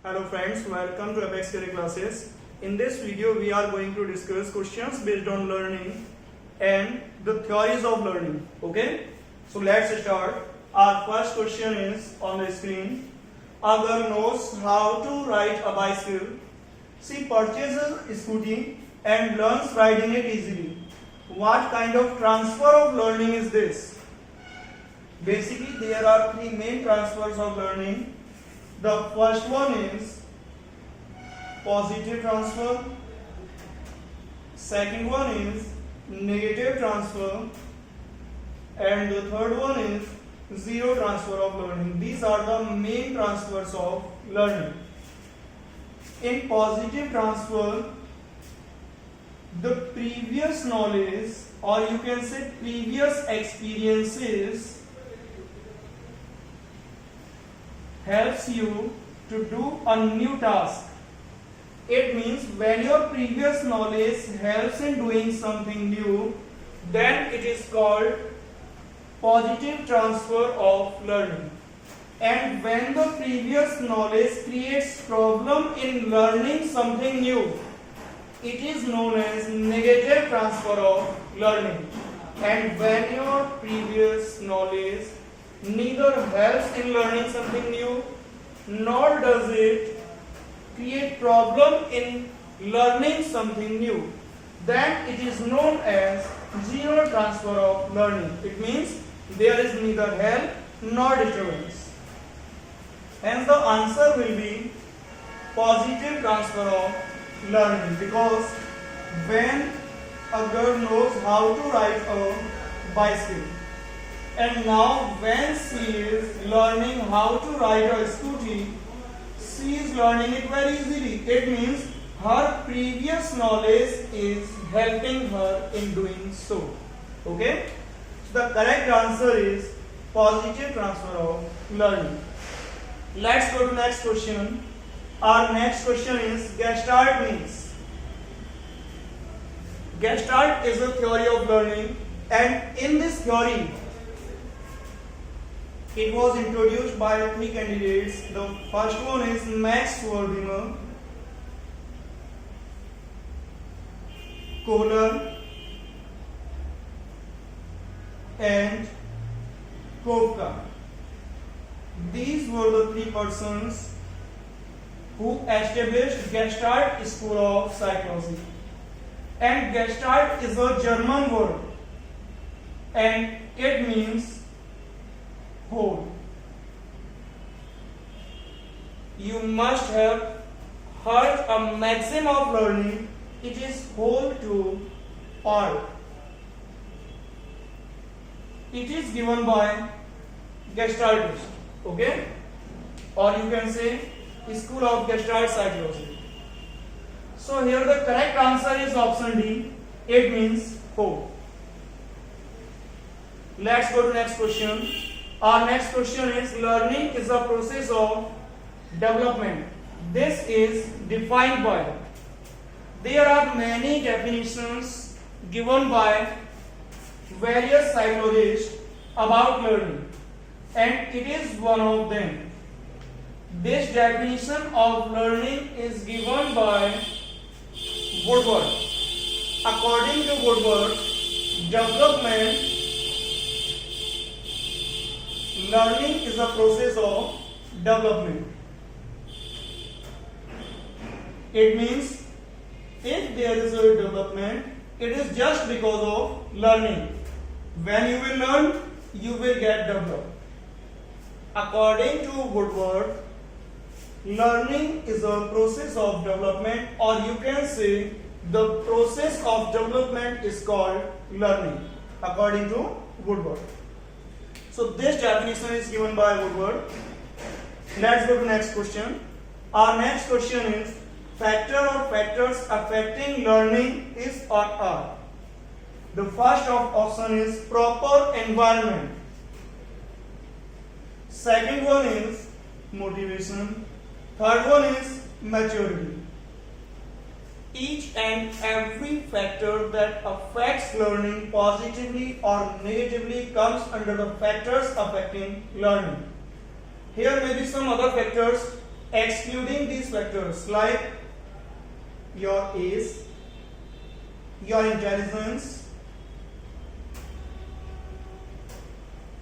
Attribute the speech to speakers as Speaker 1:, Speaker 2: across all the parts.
Speaker 1: Hello friends, welcome to Apex Career Classes. In this video, we are going to discuss questions based on learning and the theories of learning. Okay, so let's start. Our first question is on the screen. A girl knows how to ride a bicycle. She purchases a scooty and learns riding it easily. What kind of transfer of learning is this? Basically, there are three main transfers of learning. The first one is positive transfer, second one is negative transfer, and the third one is zero transfer of learning. These are the main transfers of learning. In positive transfer, the previous knowledge, or you can say previous experiences, helps you to do a new task. It means when your previous knowledge helps in doing something new, then it is called positive transfer of learning. And when the previous knowledge creates problem in learning something new, it is known as negative transfer of learning. And when your previous knowledge neither helps in learning something new, nor does it create problem in learning something new, then it is known as zero transfer of learning. It means there is neither help nor disturbance. Hence the answer will be positive transfer of learning, because when a girl knows how to ride a bicycle, and now when she is learning how to ride a scooty, she is learning it very easily. It means her previous knowledge is helping her in doing so. Okay? So the correct answer is positive transfer of learning. Let's go to next question. Our next question is Gestalt means. Gestalt is a theory of learning, and in this theory, it was introduced by three candidates. The first one is Max Wertheimer, Kohler, and Kafka. These were the three persons who established Gestalt School of Psychology. And Gestalt is a German word, and it means whole. You must have heard a maxim of learning. It is whole to all. It is given by Gestaltist. Okay? Or you can say School of Gestalt Psychology. So here the correct answer is option D. It means whole. Let's go to next question. Our next question is learning is a process of development. This is defined by. There are many definitions given by various psychologists about learning, and it is one of them. This definition of learning is given by Woodward. According to Woodward, learning is a process of development. It means if there is a development, it is just because of learning. When you will learn, you will get developed. According to Woodward, learning is a process of development, or you can say the process of development is called learning, according to Woodward. So this definition is given by Woodward. Let's go to next question. Our next question is factor or factors affecting learning is or are. The first option is proper environment. Second one is motivation. Third one is maturity. Each and every factor that affects learning positively or negatively comes under the factors affecting learning. Here may be some other factors excluding these factors like your age, your intelligence,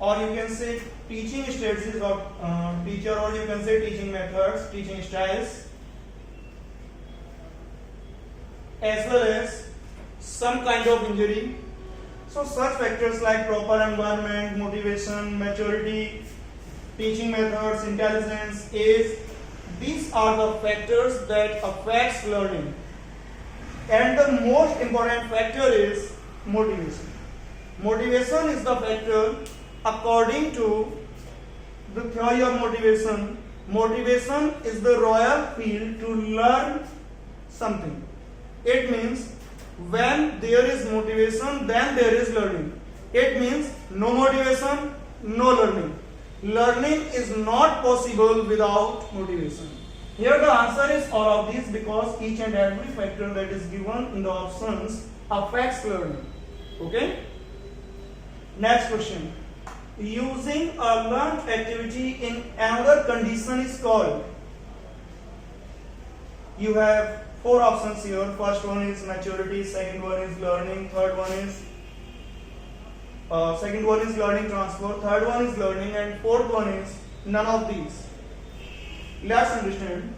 Speaker 1: or you can say teaching strategies of teacher, or you can say teaching methods, teaching styles, as well as some kind of injury. So such factors like proper environment, motivation, maturity, teaching methods, intelligence, age, these are the factors that affects learning. And the most important factor is motivation. Motivation is the factor according to the theory of motivation. Motivation is the royal field to learn something. It means when there is motivation, then there is learning. It means no motivation, no learning. Learning is not possible without motivation. Here the answer is all of these because each and every factor that is given in the options affects learning. Okay? Next question. Using a learned activity in another condition is called. You have four options here. First one is maturity, second one is learning, third one is second one is learning transfer, third one is learning, and fourth one is none of these. Let's understand.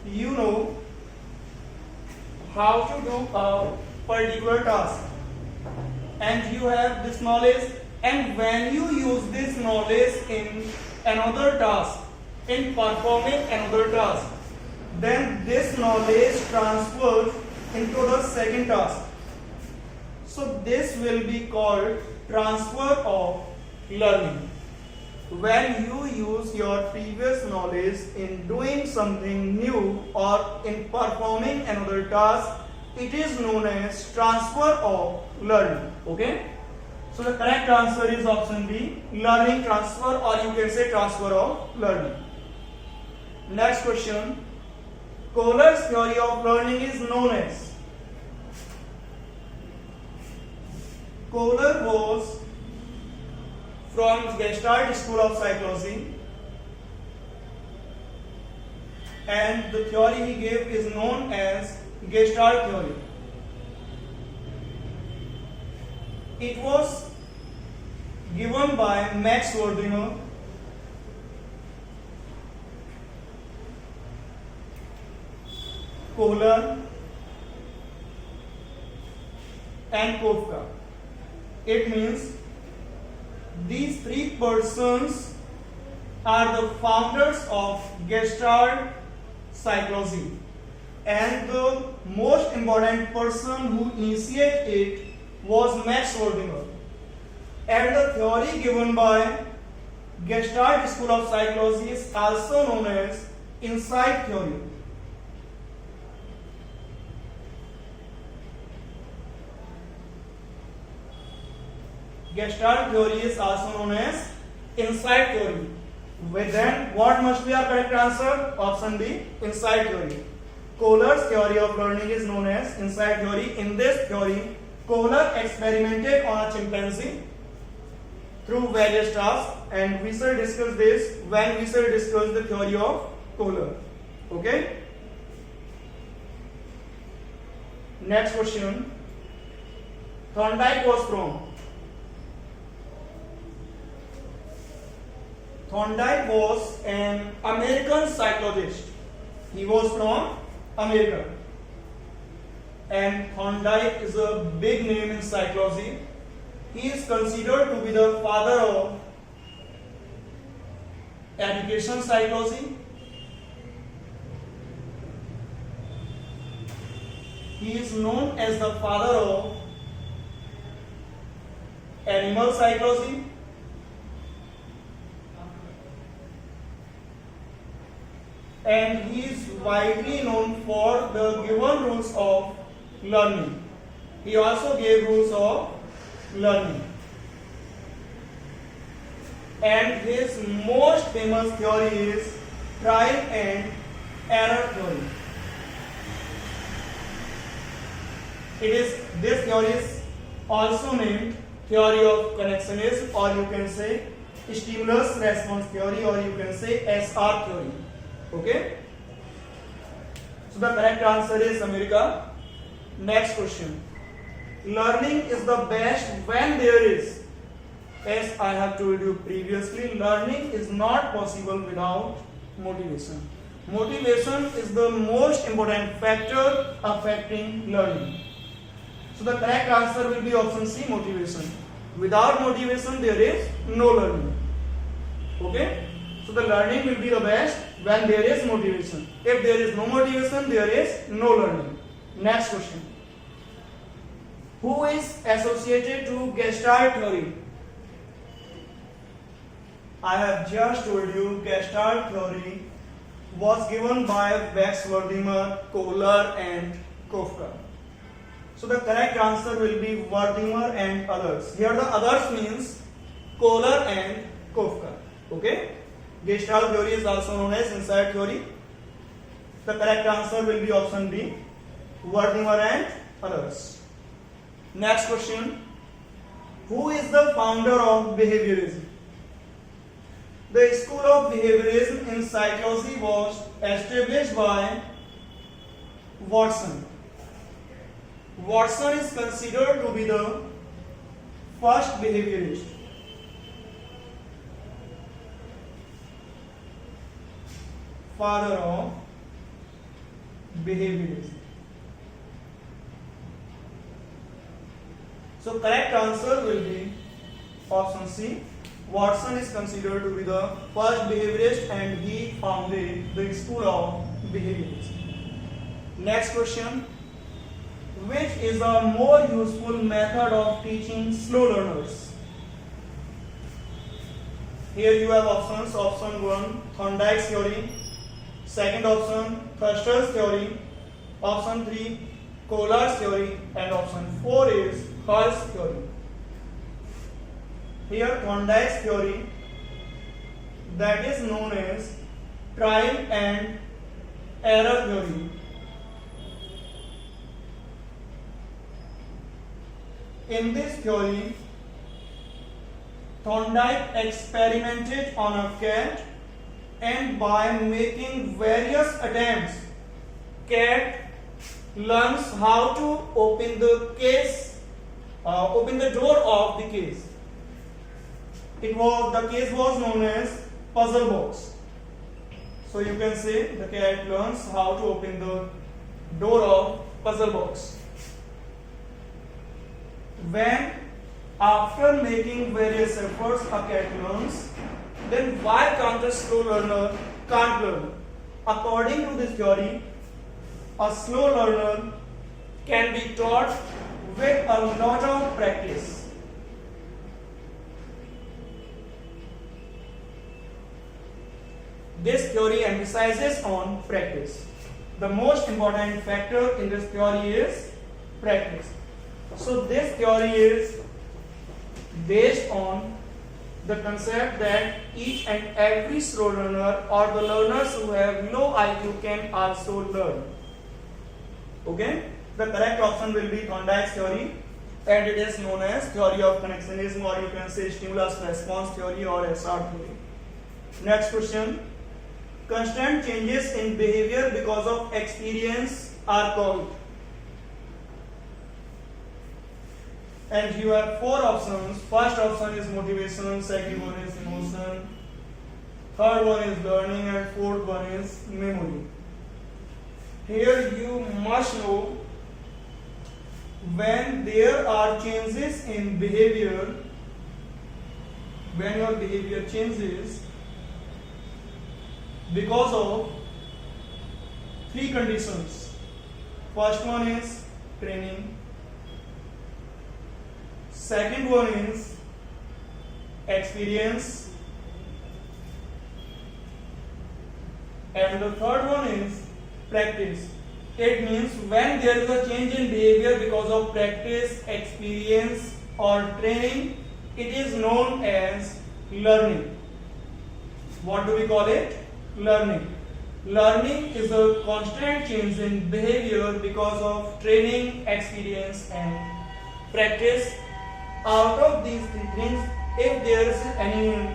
Speaker 1: You know how to do a particular task, and you have this knowledge, and when you use this knowledge in another task, in performing another task, then this knowledge transfers into the second task. So this will be called transfer of learning. When you use your previous knowledge in doing something new or in performing another task, it is known as transfer of learning. Okay? So the correct answer is option B, learning transfer, or you can say transfer of learning. Next question. Kohler's theory of learning is known as. Kohler was from Gestalt School of Psychology, and the theory he gave is known as Gestalt theory. It was given by Max Wertheimer, Kohler, and Kafka. It means these three persons are the founders of Gestalt psychology, and the most important person who initiated it was Max Wertheimer. And the theory given by Gestalt School of Psychology is also known as insight theory. Gestalt theory is also known as insight theory. Then what must be our correct answer? Option B, insight theory. Kohler's theory of learning is known as insight theory. In this theory, Kohler experimented on a chimpanzee through various tasks, and we shall discuss this when we shall discuss the theory of Kohler. Okay? Next question. Thorndike was from. Thorndike was an American psychologist. He was from America. And Thorndike is a big name in psychology. He is considered to be the father of education psychology. He is known as the father of animal psychology. And he is widely known for the given rules of learning. He also gave rules of learning. And his most famous theory is trial and error theory. This theory is also named theory of connectionism, or you can say stimulus response theory, or you can say SR theory. Okay. So the correct answer is America. Next question. Learning is the best when there is, as I have told you previously, learning is not possible without motivation. Motivation is the most important factor affecting learning. So the correct answer will be option C, motivation. Without motivation there is no learning. Okay? So the learning will be the best when there is motivation. If there is no motivation, there is no learning. Next question. Who is associated to Gestalt theory? I have just told you Gestalt theory was given by Max Wertheimer, Kohler and Kafka. So the correct answer will be Wertheimer and others. Here the others means Kohler and Kafka. Okay? Gestalt theory is also known as insight theory. The correct answer will be option B, Wertheimer and others. Next question. Who is the founder of behaviorism? The school of behaviorism in psychology was established by Watson. Watson is considered to be the first behaviorist. Father of behaviorism. So correct answer will be option C. Watson is considered to be the first behaviorist and he founded the school of behaviorism. Next question. Which is a more useful method of teaching slow learners? Here you have options. Option 1, Thorndike's theory. Second option, Thuster's theory. Option 3, Kohler's theory. And option 4 is Hall's theory. Here Thorndike's theory, that is known as trial and error theory. In this theory, Thorndike experimented on a cat, and by making various attempts, cat learns how to open the door of the case. The case was known as puzzle box. So you can say the cat learns how to open the door of puzzle box. When after making various efforts a cat learns, then why can't a slow learner can't learn? According to this theory, a slow learner can be taught with a lot of practice. This theory emphasizes on practice. The most important factor in this theory is practice. So this theory is based on the concept that each and every slow learner or the learners who have low IQ can also learn. Okay? The correct option will be Thorndike's theory, and it is known as theory of connectionism, or you can say stimulus response theory or SR theory. Next question. Constant changes in behavior because of experience are called. And you have 4 options. First option is motivation, second one is emotion, third one is learning, and fourth one is memory. Here you must know, when there are changes in behavior, when your behavior changes because of 3 conditions. First one is training, second one is experience, and the third one is practice. It means when there is a change in behavior because of practice, experience or training, it is known as learning. What do we call it? Learning. Learning is a constant change in behavior because of training, experience and practice. Out of these 3 things, if there is any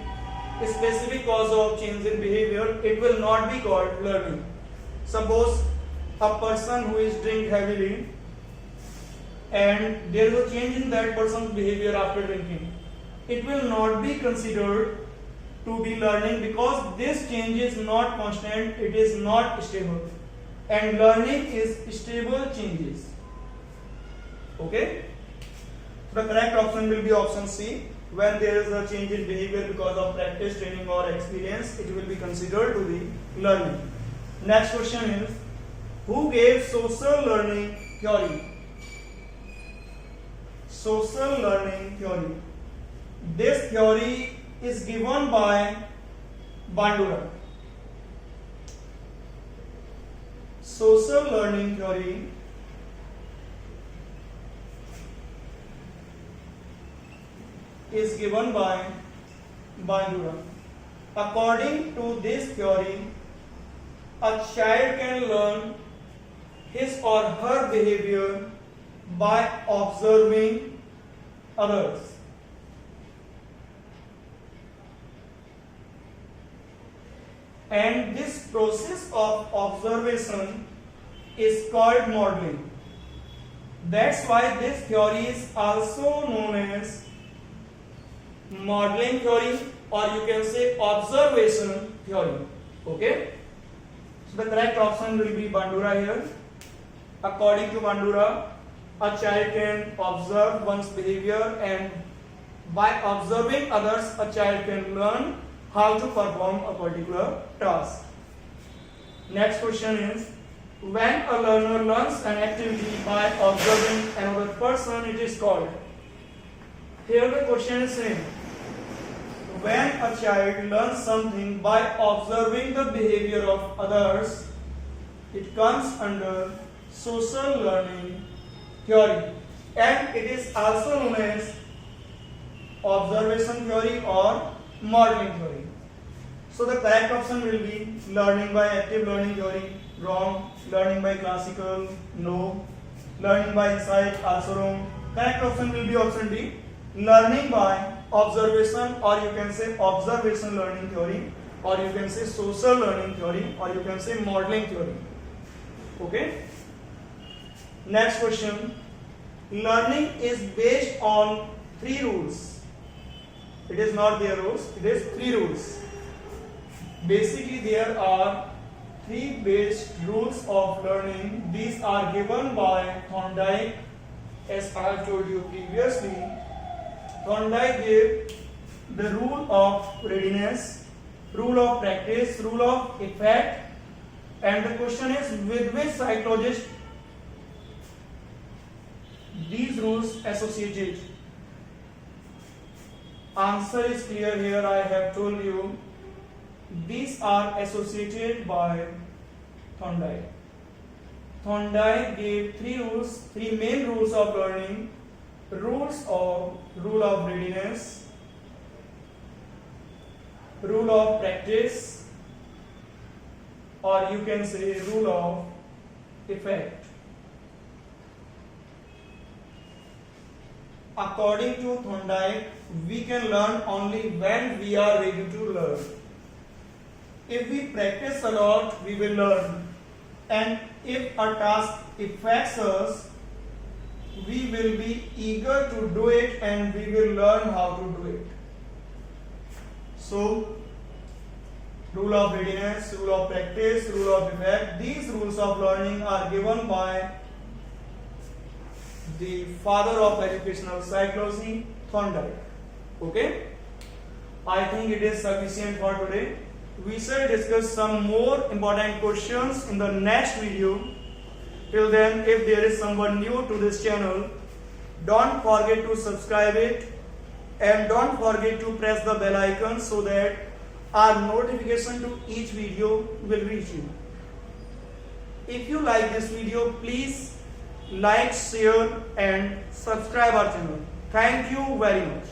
Speaker 1: specific cause of change in behavior, it will not be called learning. Suppose a person who is drink heavily and there is a change in that person's behavior after drinking, it will not be considered to be learning because this change is not constant, it is not stable, and learning is stable changes. Okay, the correct option will be option C. When there is a change in behavior because of practice, training or experience, it will be considered to be learning. Next question is, who gave social learning theory? Social learning theory. This theory is given by Bandura. Social learning theory is given by Bandura. According to this theory, a child can learn his or her behavior by observing others. And this process of observation is called modeling. That's why this theory is also known as modeling theory, or you can say observation theory. Okay, so the correct option will be Bandura here. According to Bandura, a child can observe one's behavior, and by observing others, a child can learn how to perform a particular task. Next question is, when a learner learns an activity by observing another person, it is called. Here the question is saying, when a child learns something by observing the behavior of others, it comes under social learning theory, and it is also known as observation theory or modeling theory. So the correct option will be learning by active learning theory, wrong. Learning by classical, no. Learning by insight, also wrong. Correct option will be option D, learning by observation, or you can say observation learning theory, or you can say social learning theory, or you can say modeling theory. Okay. Next question, learning is based on 3 rules. It is not their rules, it is 3 rules. Basically there are 3 basic rules of learning. These are given by Thorndike. As I have told you previously, Thorndike gave the rule of readiness, rule of practice, rule of effect, and the question is, with which psychologist these rules associated? Answer is clear here. I have told you these are associated by Thorndike. Thorndike gave 3 rules, 3 main rules of learning. Rule of readiness, rule of practice, or you can say rule of effect. According to Thorndike, we can learn only when we are ready to learn. If we practice a lot, we will learn. And if a task affects us, we will be eager to do it and we will learn how to do it. So, rule of readiness, rule of practice, rule of effect, these rules of learning are given by the father of educational psychology, Thorndike. Okay? I think it is sufficient for today. We shall discuss some more important questions in the next video. Till then, if there is someone new to this channel, don't forget to subscribe it and don't forget to press the bell icon so that our notification to each video will reach you. If you like this video, please like, share and subscribe our channel. Thank you very much.